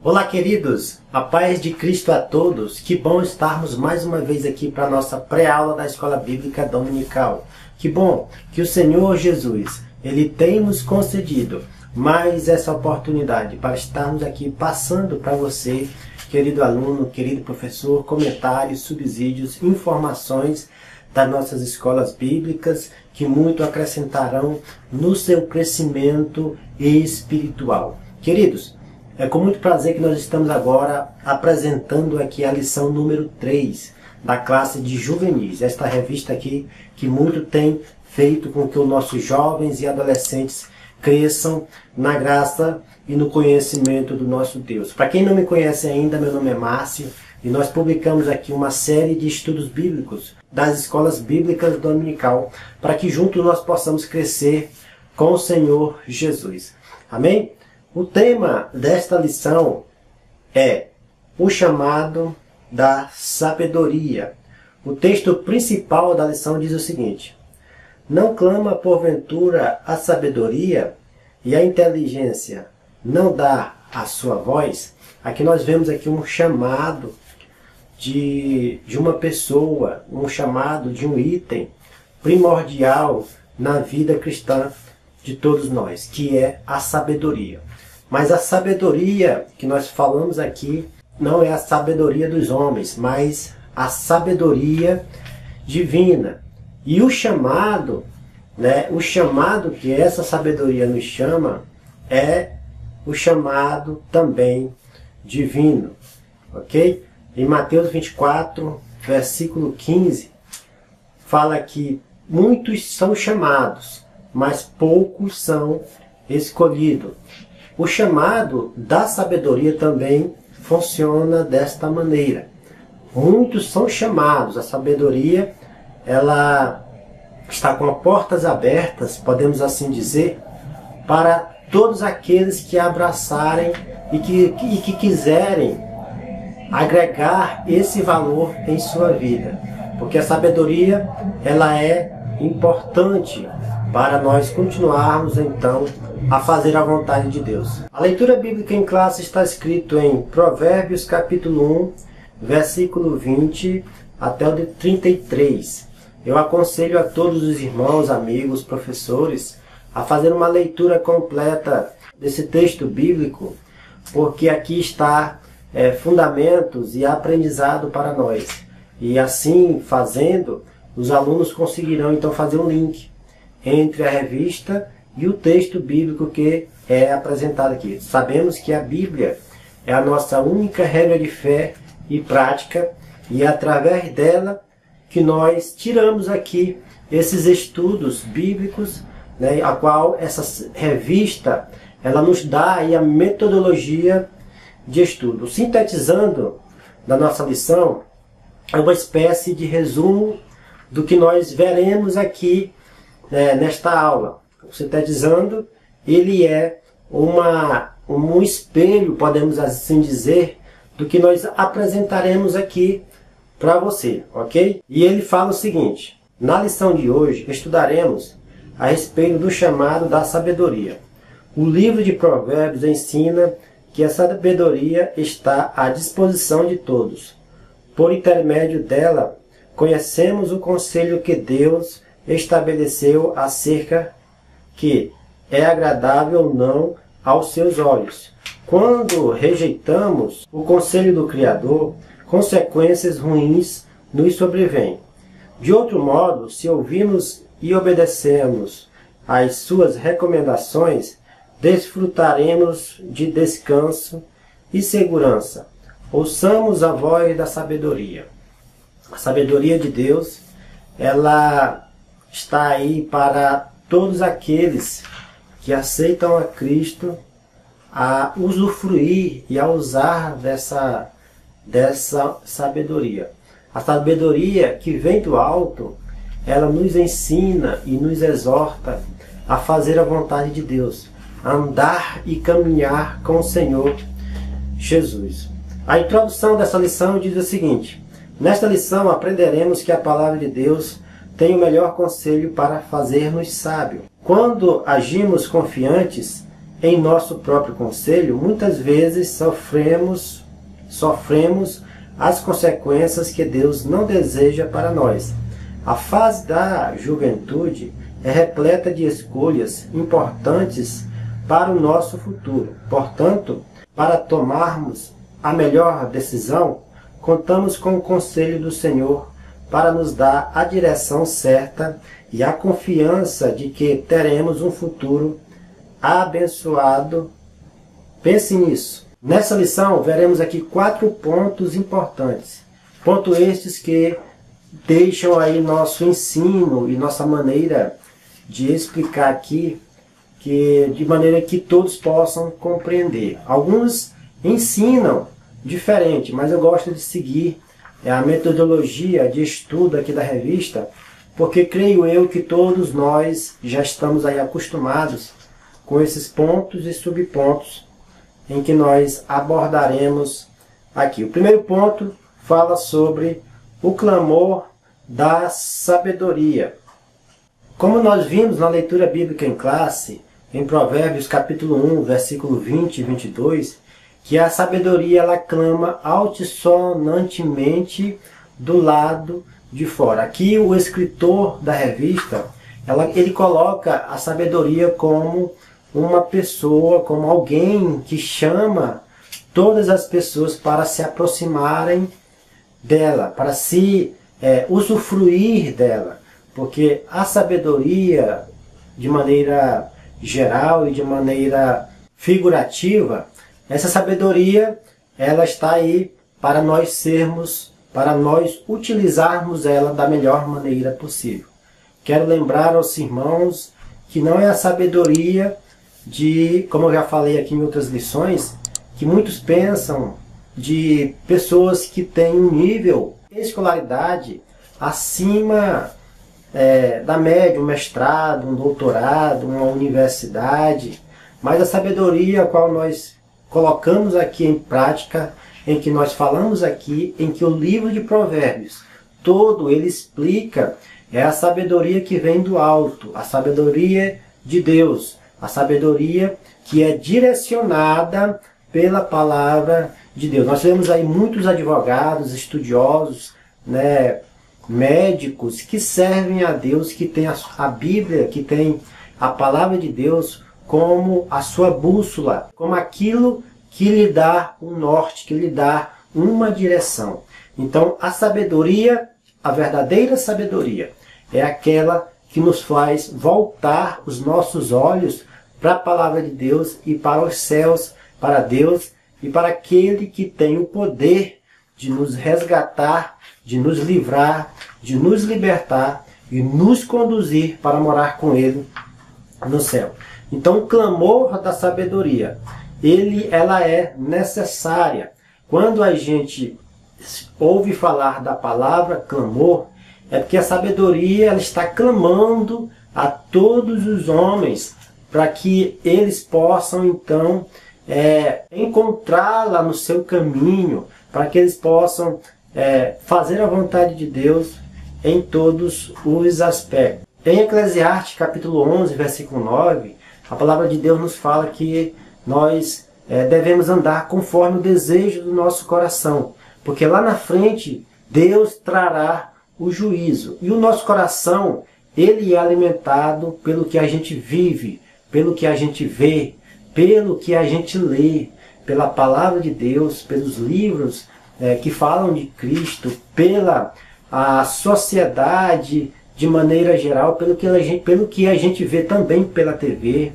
Olá, queridos! A paz de Cristo a todos! Que bom estarmos mais uma vez aqui para a nossa pré-aula da Escola Bíblica Dominical. Que bom que o Senhor Jesus, Ele tem nos concedido mais essa oportunidade para estarmos aqui passando para você, querido aluno, querido professor, comentários, subsídios, informações das nossas escolas bíblicas que muito acrescentarão no seu crescimento espiritual. Queridos, é com muito prazer que nós estamos agora apresentando aqui a lição número 3 da classe de juvenis. Esta revista aqui que muito tem feito com que os nossos jovens e adolescentes cresçam na graça e no conhecimento do nosso Deus. Para quem não me conhece ainda, meu nome é Márcio e nós publicamos aqui uma série de estudos bíblicos das escolas bíblicas dominical para que juntos nós possamos crescer com o Senhor Jesus. Amém? O tema desta lição é o chamado da sabedoria. O texto principal da lição diz o seguinte: não clama porventura a sabedoria e a inteligência não dá a sua voz? Aqui nós vemos aqui um chamado de uma pessoa, um chamado de um item primordial na vida cristã de todos nós, que é a sabedoria. Mas a sabedoria que nós falamos aqui não é a sabedoria dos homens, mas a sabedoria divina. E o chamado, o chamado que essa sabedoria nos chama é o chamado também divino. Ok? Em Mateus 24, versículo 15, fala que muitos são chamados, mas poucos são escolhidos. O chamado da sabedoria também funciona desta maneira. Muitos são chamados. A sabedoria, ela está com as portas abertas, podemos assim dizer, para todos aqueles que abraçarem e que quiserem agregar esse valor em sua vida. Porque a sabedoria, ela é importante para nós continuarmos então a fazer a vontade de Deus. A leitura bíblica em classe está escrito em Provérbios capítulo 1, versículo 20 até o de 33. Eu aconselho a todos os irmãos, amigos, professores a fazer uma leitura completa desse texto bíblico, porque aqui está fundamentos e aprendizado para nós. E assim fazendo, os alunos conseguirão então fazer um link entre a revista e o texto bíblico que é apresentado aqui. Sabemos que a Bíblia é a nossa única regra de fé e prática, e é através dela que nós tiramos aqui esses estudos bíblicos, a qual essa revista ela nos dá aí a metodologia de estudo. Sintetizando da nossa lição, é uma espécie de resumo do que nós veremos aqui nesta aula. Sintetizando, ele é um espelho, podemos assim dizer, do que nós apresentaremos aqui para você, ok? E ele fala o seguinte: na lição de hoje estudaremos a respeito do chamado da sabedoria. O livro de Provérbios ensina que a sabedoria está à disposição de todos. Por intermédio dela, conhecemos o conselho que Deus estabeleceu acerca que é agradável ou não aos seus olhos. Quando rejeitamos o conselho do Criador, consequências ruins nos sobrevêm. De outro modo, se ouvirmos e obedecermos às suas recomendações, desfrutaremos de descanso e segurança. Ouçamos a voz da sabedoria. A sabedoria de Deus, ela está aí para todos aqueles que aceitam a Cristo a usufruir e a usar dessa sabedoria. A sabedoria que vem do alto, ela nos ensina e nos exorta a fazer a vontade de Deus, a andar e caminhar com o Senhor Jesus. A introdução dessa lição diz o seguinte: nesta lição aprenderemos que a palavra de Deus tem o melhor conselho para fazer-nos sábios. Quando agimos confiantes em nosso próprio conselho, muitas vezes sofremos as consequências que Deus não deseja para nós. A fase da juventude é repleta de escolhas importantes para o nosso futuro. Portanto, para tomarmos a melhor decisão, contamos com o conselho do Senhor para nos dar a direção certa e a confiança de que teremos um futuro abençoado. Pense nisso. Nessa lição, veremos aqui 4 pontos importantes. Pontos estes que deixam aí nosso ensino e nossa maneira de explicar aqui, de maneira que todos possam compreender. Alguns ensinam diferente, mas eu gosto de seguir a metodologia de estudo aqui da revista, porque creio eu que todos nós já estamos aí acostumados com esses pontos e subpontos em que nós abordaremos aqui. O primeiro ponto fala sobre o clamor da sabedoria. Como nós vimos na leitura bíblica em classe, em Provérbios capítulo 1, versículo 20 e 22, que a sabedoria ela clama altissonantemente do lado de fora. Aqui o escritor da revista, ele coloca a sabedoria como uma pessoa, como alguém que chama todas as pessoas para se aproximarem dela, para se usufruir dela. Porque a sabedoria, de maneira geral e de maneira figurativa, essa sabedoria ela está aí para nós utilizarmos ela da melhor maneira possível. Quero lembrar aos irmãos que não é a sabedoria como eu já falei aqui em outras lições, que muitos pensam de pessoas que têm um nível de escolaridade acima da média, um mestrado, um doutorado, uma universidade, mas a sabedoria a qual nós colocamos aqui em prática, em que nós falamos aqui, em que o livro de Provérbios todo ele explica, é a sabedoria que vem do alto, a sabedoria de Deus, a sabedoria que é direcionada pela palavra de Deus. Nós temos aí muitos advogados, estudiosos, médicos que servem a Deus, que tem a Bíblia, que tem a palavra de Deus como a sua bússola, como aquilo que lhe dá um norte, que lhe dá uma direção. Então, a sabedoria, a verdadeira sabedoria, é aquela que nos faz voltar os nossos olhos para a palavra de Deus e para os céus, para Deus e para aquele que tem o poder de nos resgatar, de nos livrar, de nos libertar e nos conduzir para morar com Ele no céu. Então, o clamor da sabedoria, ela é necessária. Quando a gente ouve falar da palavra clamor, é porque a sabedoria ela está clamando a todos os homens para que eles possam, então, encontrá-la no seu caminho, para que eles possam fazer a vontade de Deus em todos os aspectos. Em Eclesiastes capítulo 11, versículo 9, a palavra de Deus nos fala que nós devemos andar conforme o desejo do nosso coração, porque lá na frente Deus trará o juízo. E o nosso coração, ele é alimentado pelo que a gente vive, pelo que a gente vê, pelo que a gente lê, pela palavra de Deus, pelos livros que falam de Cristo, pela a sociedade de maneira geral, pelo que a gente vê também pela TV.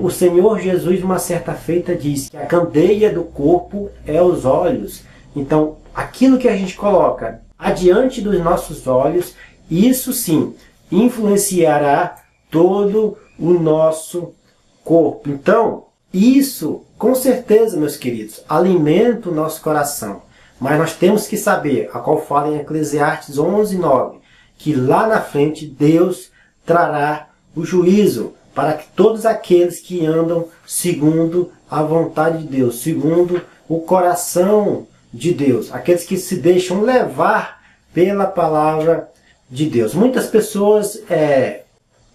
O Senhor Jesus, uma certa feita, disse que a candeia do corpo é os olhos. Então, aquilo que a gente coloca adiante dos nossos olhos, isso sim, influenciará todo o nosso corpo. Então, isso, com certeza, meus queridos, alimenta o nosso coração. Mas nós temos que saber, a qual fala em Eclesiastes 11, 9, que lá na frente Deus trará o juízo para que todos aqueles que andam segundo a vontade de Deus, segundo o coração de Deus, aqueles que se deixam levar pela palavra de Deus. Muitas pessoas,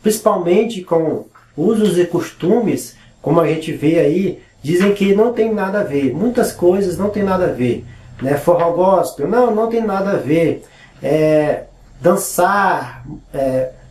principalmente com usos e costumes, como a gente vê aí, dizem que não tem nada a ver. Muitas coisas não tem nada a ver. Né? Forró gospel, não tem nada a ver. Dançar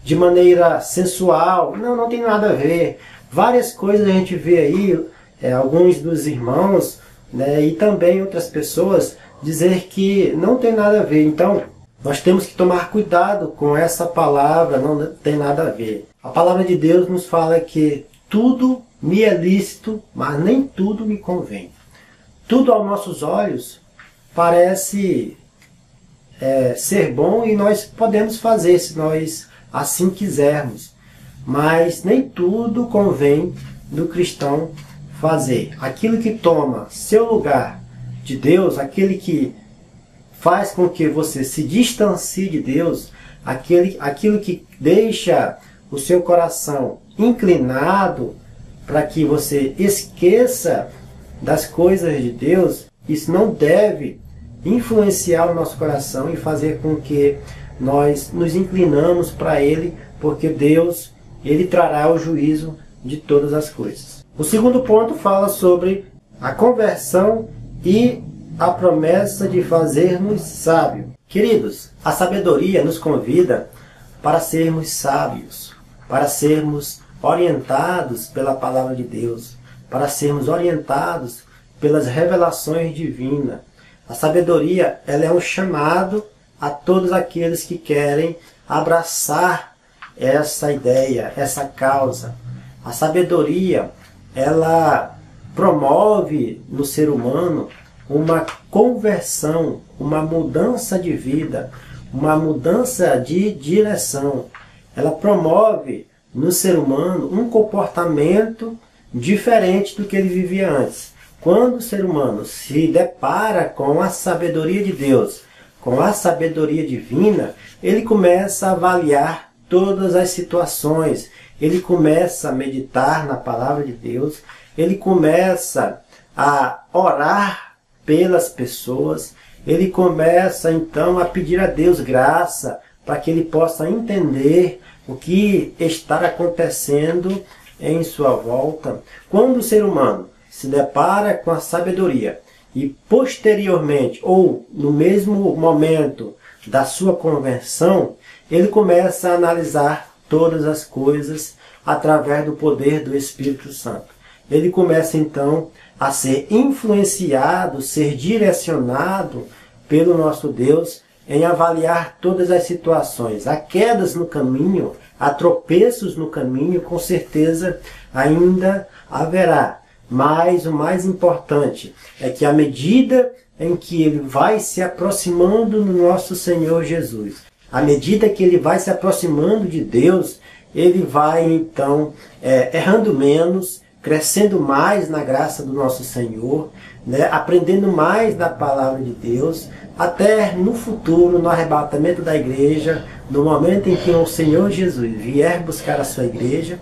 de maneira sensual, não tem nada a ver. Várias coisas a gente vê aí, alguns dos irmãos, né, e também outras pessoas dizer que não tem nada a ver. Então, nós temos que tomar cuidado com essa palavra, não tem nada a ver. A palavra de Deus nos fala que tudo me é lícito, mas nem tudo me convém. Tudo aos nossos olhos parece ser bom e nós podemos fazer se nós assim quisermos. Mas nem tudo convém do cristão fazer. Aquilo que toma seu lugar de Deus, aquele que faz com que você se distancie de Deus, aquilo que deixa o seu coração inclinado para que você esqueça das coisas de Deus, isso não deve influenciar o nosso coração e fazer com que nós nos inclinamos para Ele, porque Deus, Ele trará o juízo de todas as coisas. O segundo ponto fala sobre a conversão e a promessa de fazer-nos sábios. Queridos, a sabedoria nos convida para sermos sábios, para sermos orientados pela palavra de Deus, para sermos orientados pelas revelações divinas. A sabedoria, ela é um chamado a todos aqueles que querem abraçar essa ideia, essa causa. A sabedoria, ela promove no ser humano uma conversão, uma mudança de vida, uma mudança de direção. Ela promove no ser humano um comportamento diferente do que ele vivia antes. Quando o ser humano se depara com a sabedoria de Deus, com a sabedoria divina, ele começa a avaliar todas as situações, ele começa a meditar na palavra de Deus, ele começa a orar pelas pessoas, ele começa então a pedir a Deus graça para que ele possa entender o que está acontecendo em sua volta. Quando o ser humano se depara com a sabedoria e posteriormente, ou no mesmo momento da sua conversão, ele começa a analisar todas as coisas através do poder do Espírito Santo. Ele começa então a ser influenciado, ser direcionado pelo nosso Deus em avaliar todas as situações. Há quedas no caminho, há tropeços no caminho, com certeza ainda haverá. Mas o mais importante é que à medida em que ele vai se aproximando do nosso Senhor Jesus, à medida que ele vai se aproximando de Deus, ele vai então errando menos, crescendo mais na graça do nosso Senhor, né? Aprendendo mais da palavra de Deus, até no futuro, no arrebatamento da igreja, no momento em que o Senhor Jesus vier buscar a sua igreja,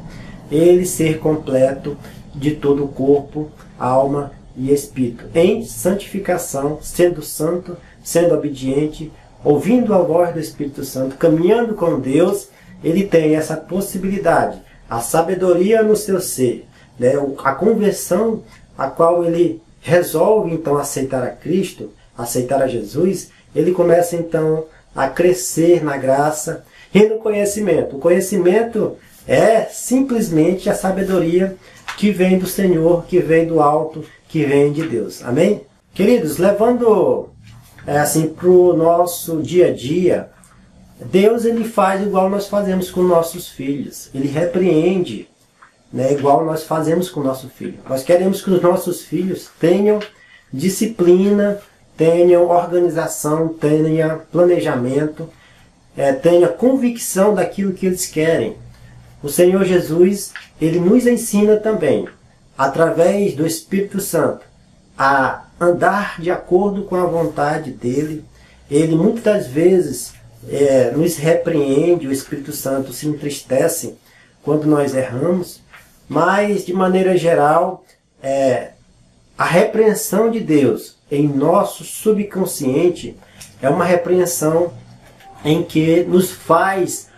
ele ser completo de todo o corpo, alma e espírito, em santificação, sendo santo, sendo obediente, ouvindo a voz do Espírito Santo, caminhando com Deus. Ele tem essa possibilidade, a sabedoria no seu ser, né? A conversão a qual ele resolve então aceitar a Cristo, aceitar a Jesus. Ele começa então a crescer na graça e no conhecimento. O conhecimento é simplesmente a sabedoria que vem do Senhor, que vem do alto, que vem de Deus. Amém? Queridos, levando assim para o nosso dia a dia, Deus ele faz igual nós fazemos com nossos filhos. Ele repreende, né, igual nós fazemos com o nosso filho. Nós queremos que os nossos filhos tenham disciplina, tenham organização, tenham planejamento, tenham convicção daquilo que eles querem. O Senhor Jesus, ele nos ensina também, através do Espírito Santo, a andar de acordo com a vontade dele. Ele muitas vezes nos repreende, o Espírito Santo se entristece quando nós erramos, mas de maneira geral, a repreensão de Deus em nosso subconsciente é uma repreensão em que nos faz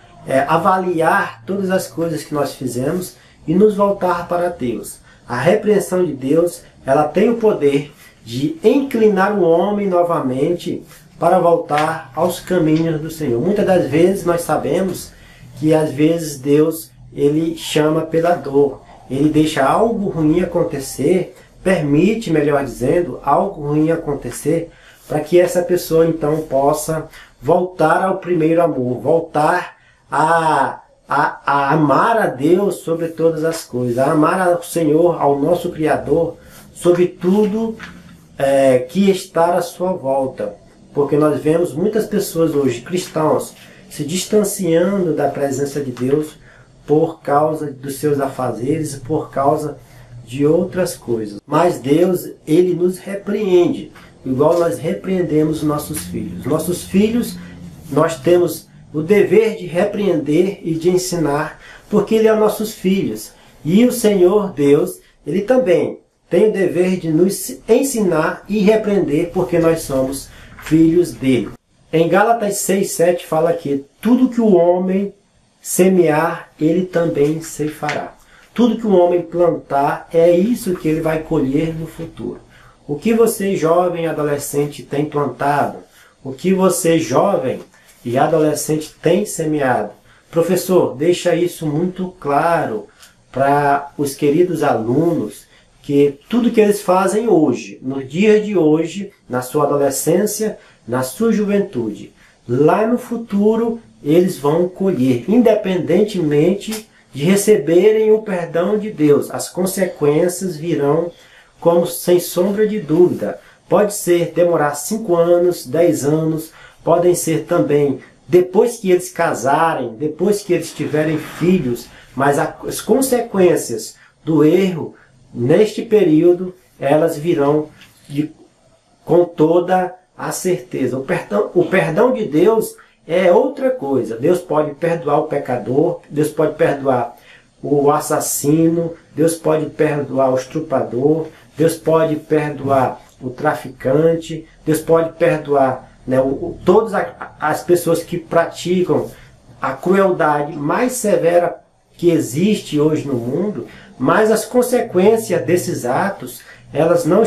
avaliar todas as coisas que nós fizemos e nos voltar para Deus. A repreensão de Deus, ela tem o poder de inclinar o homem novamente para voltar aos caminhos do Senhor. Muitas das vezes nós sabemos que às vezes Deus, ele chama pela dor. Ele deixa algo ruim acontecer, permite, melhor dizendo, algo ruim acontecer, para que essa pessoa então possa voltar ao primeiro amor, voltar a amar a Deus sobre todas as coisas, a amar ao Senhor, ao nosso Criador, sobre tudo que está à sua volta. Porque nós vemos muitas pessoas hoje, cristãos, se distanciando da presença de Deus por causa dos seus afazeres, por causa de outras coisas. Mas Deus, ele nos repreende, igual nós repreendemos os nossos filhos. Nossos filhos, nós temos o dever de repreender e de ensinar, porque ele é nossos filhos. E o Senhor Deus, ele também tem o dever de nos ensinar e repreender, porque nós somos filhos dele. Em Gálatas 6:7 fala que tudo que o homem semear, ele também ceifará. Tudo que o homem plantar, é isso que ele vai colher no futuro. O que você, jovem e adolescente, tem plantado? O que você, jovem e adolescente, tem semeado? Professor, deixa isso muito claro para os queridos alunos, que tudo que eles fazem hoje, no dia de hoje, na sua adolescência, na sua juventude, lá no futuro eles vão colher, independentemente de receberem o perdão de Deus. As consequências virão como sem sombra de dúvida. Pode ser demorar 5 anos, 10 anos, podem ser também depois que eles casarem, depois que eles tiverem filhos, mas as consequências do erro neste período, elas virão com toda a certeza. O perdão de Deus é outra coisa. Deus pode perdoar o pecador, Deus pode perdoar o assassino, Deus pode perdoar o estuprador, Deus pode perdoar o traficante, Deus pode perdoar, né, todas as pessoas que praticam a crueldade mais severa que existe hoje no mundo, mas as consequências desses atos, elas não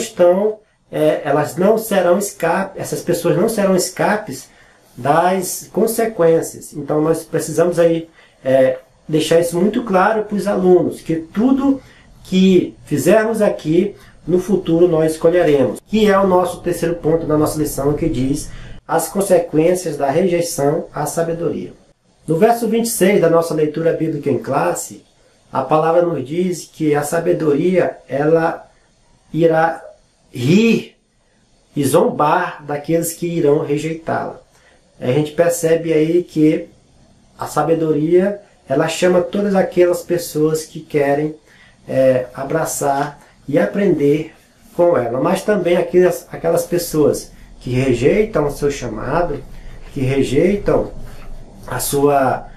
serão escape, essas pessoas não serão escapes das consequências. Então nós precisamos aí deixar isso muito claro para os alunos, que tudo que fizermos aqui, no futuro nós escolheremos. Que é o nosso terceiro ponto da nossa lição, que diz as consequências da rejeição à sabedoria. No verso 26 da nossa leitura bíblica em classe, a palavra nos diz que a sabedoria, ela irá rir e zombar daqueles que irão rejeitá-la. A gente percebe aí que a sabedoria, ela chama todas aquelas pessoas que querem abraçar e aprender com ela. Mas também aquelas pessoas que rejeitam o seu chamado, que rejeitam a sua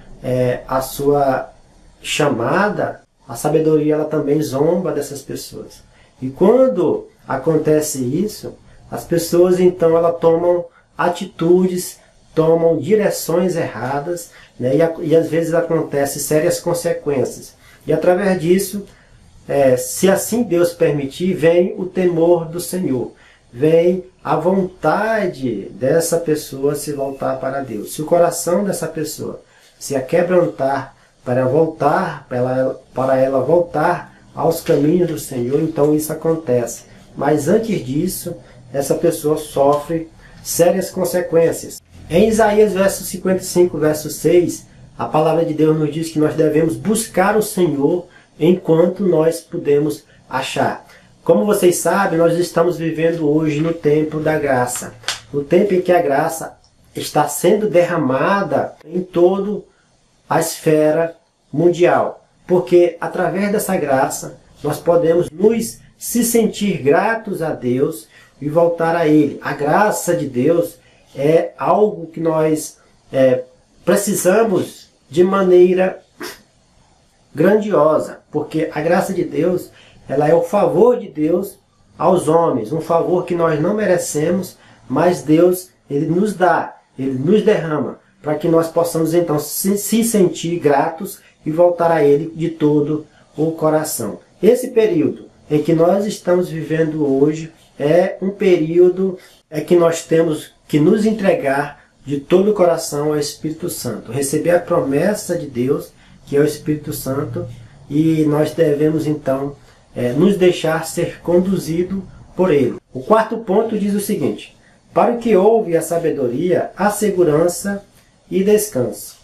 chamada, a sabedoria, ela também zomba dessas pessoas. E quando acontece isso, as pessoas então elas tomam atitudes, tomam direções erradas, né? E às vezes acontecem sérias consequências. E através disso, se assim Deus permitir, vem o temor do Senhor, vem a vontade dessa pessoa se voltar para Deus. Se o coração dessa pessoa se aquebrantar para ela voltar aos caminhos do Senhor, então isso acontece. Mas antes disso, essa pessoa sofre sérias consequências. Em Isaías, verso 55, verso 6, a palavra de Deus nos diz que nós devemos buscar o Senhor enquanto nós podemos achar. Como vocês sabem, nós estamos vivendo hoje no tempo da graça. No tempo em que a graça está sendo derramada em toda a esfera mundial. Porque através dessa graça, nós podemos se sentir gratos a Deus e voltar a Ele. A graça de Deus é algo que nós precisamos de maneira grandiosa, porque a graça de Deus, ela é o favor de Deus aos homens, um favor que nós não merecemos, mas Deus, Ele nos dá, Ele nos derrama, para que nós possamos então se sentir gratos e voltar a Ele de todo o coração. Esse período em que nós estamos vivendo hoje é um período que nós temos que nos entregar de todo o coração ao Espírito Santo, receber a promessa de Deus, que é o Espírito Santo, e nós devemos então nos deixar ser conduzido por Ele. O quarto ponto diz o seguinte: para o que ouve a sabedoria, há segurança e descanso.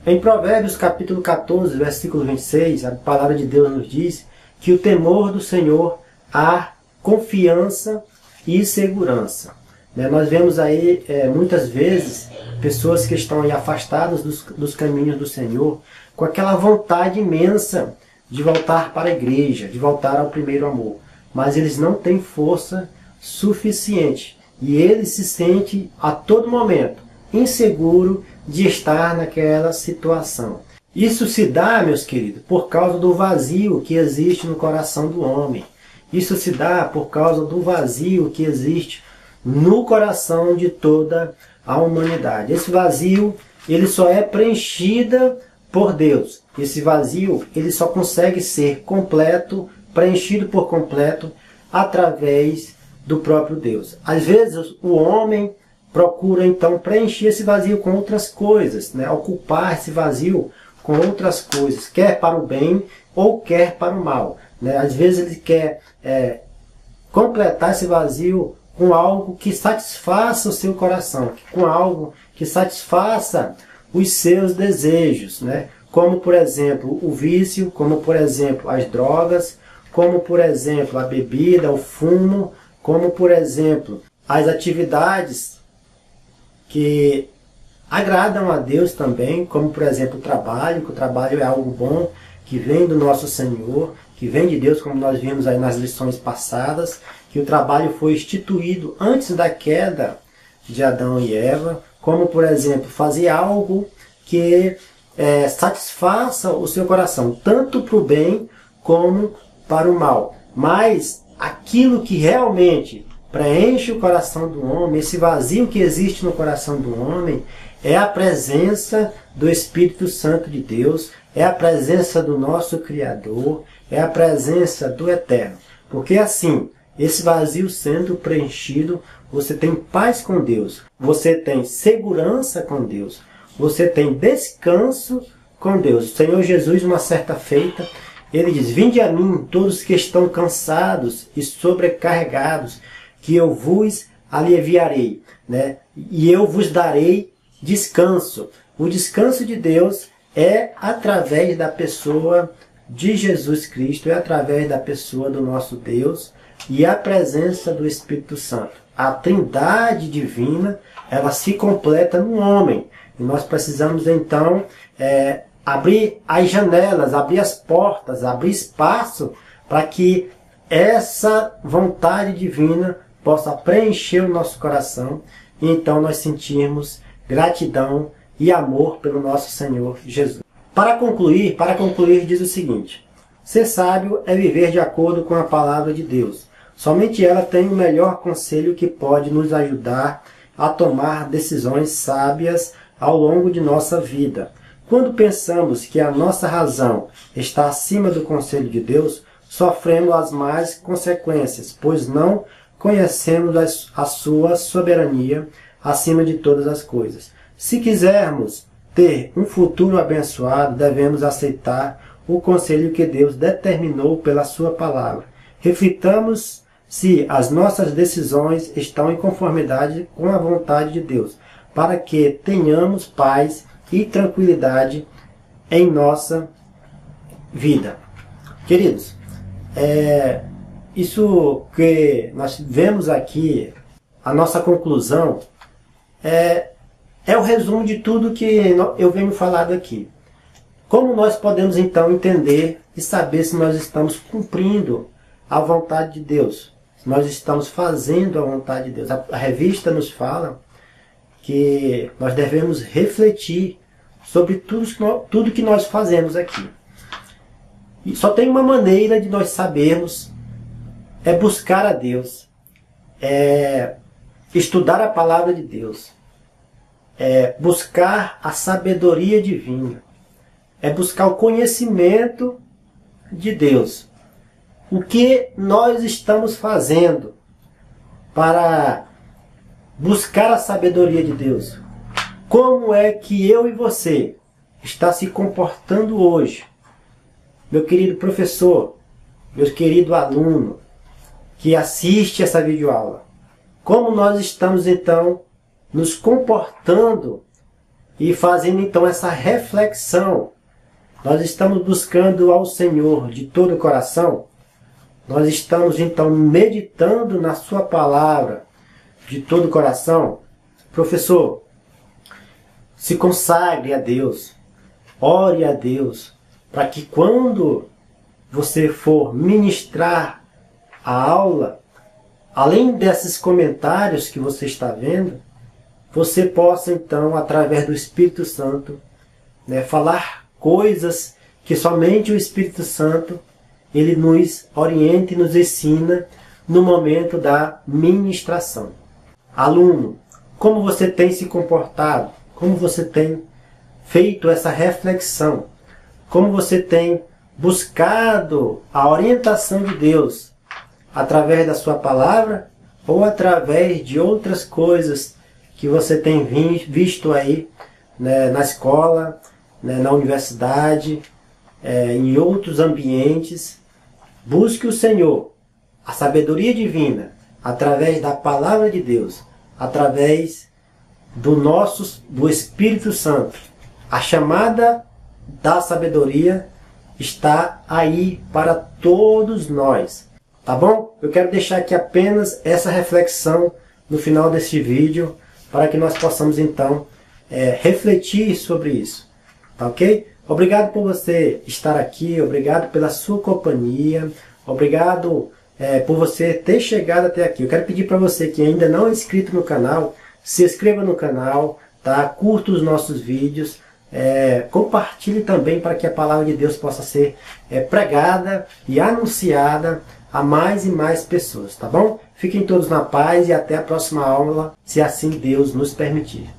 Em Provérbios capítulo 14, versículo 26, a palavra de Deus nos diz que o temor do Senhor há confiança e segurança. Nós vemos aí muitas vezes pessoas que estão aí afastadas dos caminhos do Senhor, com aquela vontade imensa de voltar para a igreja, de voltar ao primeiro amor. Mas eles não têm força suficiente. E ele se sente a todo momento inseguro de estar naquela situação. Isso se dá, meus queridos, por causa do vazio que existe no coração do homem. Isso se dá por causa do vazio que existe no coração de toda a humanidade. Esse vazio, ele só é preenchido por Deus. Esse vazio, ele só consegue ser completo, preenchido por completo, através do próprio Deus. Às vezes, o homem procura, então, preencher esse vazio com outras coisas, ocupar esse vazio com outras coisas, quer para o bem ou quer para o mal. Às vezes, ele quer completar esse vazio com algo que satisfaça o seu coração, com algo que satisfaça os seus desejos, como, por exemplo, o vício, como, por exemplo, as drogas, como, por exemplo, a bebida, o fumo, como, por exemplo, as atividades que agradam a Deus também, como, por exemplo, o trabalho, que o trabalho é algo bom, que vem do nosso Senhor, que vem de Deus, como nós vimos aí nas lições passadas, que o trabalho foi instituído antes da queda de Adão e Eva, como, por exemplo, fazer algo que satisfaça o seu coração, tanto para o bem como para o mal. Mas aquilo que realmente preenche o coração do homem, esse vazio que existe no coração do homem, é a presença do Espírito Santo de Deus, é a presença do nosso Criador, é a presença do Eterno. Porque assim, esse vazio sendo preenchido, você tem paz com Deus, você tem segurança com Deus, você tem descanso com Deus. O Senhor Jesus, uma certa feita, ele diz: vinde a mim todos que estão cansados e sobrecarregados, que eu vos aliviarei, e eu vos darei descanso. O descanso de Deus é através da pessoa de Jesus Cristo, é através da pessoa do nosso Deus e a presença do Espírito Santo. A Trindade divina, ela se completa no homem. E nós precisamos então abrir as janelas, abrir as portas, abrir espaço para que essa vontade divina possa preencher o nosso coração e então nós sentirmos gratidão e amor pelo nosso Senhor Jesus. Para concluir, diz o seguinte: ser sábio é viver de acordo com a palavra de Deus. Somente ela tem o melhor conselho que pode nos ajudar a tomar decisões sábias ao longo de nossa vida. Quando pensamos que a nossa razão está acima do conselho de Deus, sofremos as más consequências, pois não conhecemos a sua soberania acima de todas as coisas. Se quisermos ter um futuro abençoado, devemos aceitar o conselho que Deus determinou pela sua palavra. Reflitamos se as nossas decisões estão em conformidade com a vontade de Deus, para que tenhamos paz e tranquilidade em nossa vida. Queridos, isso que nós vemos aqui, a nossa conclusão, é o resumo de tudo que eu venho falando aqui. Como nós podemos então entender e saber se nós estamos cumprindo a vontade de Deus? Se nós estamos fazendo a vontade de Deus? A revista nos fala que nós devemos refletir sobre tudo que nós fazemos aqui. E só tem uma maneira de nós sabermos, é buscar a Deus, é estudar a palavra de Deus, é buscar a sabedoria divina, é buscar o conhecimento de Deus. O que nós estamos fazendo para buscar a sabedoria de Deus? Como é que eu e você está se comportando hoje? Meu querido professor, meu querido aluno que assiste essa videoaula, como nós estamos então nos comportando e fazendo então essa reflexão? Nós estamos buscando ao Senhor de todo o coração? Nós estamos então meditando na sua palavra de todo o coração? Professor, se consagre a Deus, ore a Deus, para que quando você for ministrar a aula, além desses comentários que você está vendo, você possa então, através do Espírito Santo, falar coisas que somente o Espírito Santo ele nos orienta e nos ensina no momento da ministração. Aluno, como você tem se comportado? Como você tem feito essa reflexão? Como você tem buscado a orientação de Deus através da sua palavra ou através de outras coisas que você tem visto aí na escola, na universidade, em outros ambientes? Busque o Senhor, a sabedoria divina, através da palavra de Deus, através do Espírito Santo. A chamada da sabedoria está aí para todos nós, tá bom? Eu quero deixar aqui apenas essa reflexão no final deste vídeo, para que nós possamos então refletir sobre isso, tá ok? Obrigado por você estar aqui, obrigado pela sua companhia, obrigado por você ter chegado até aqui. Eu quero pedir para você que ainda não é inscrito no canal, se inscreva no canal, tá? Curta os nossos vídeos, compartilhe também para que a palavra de Deus possa ser pregada e anunciada a mais e mais pessoas, tá bom? Fiquem todos na paz e até a próxima aula, se assim Deus nos permitir.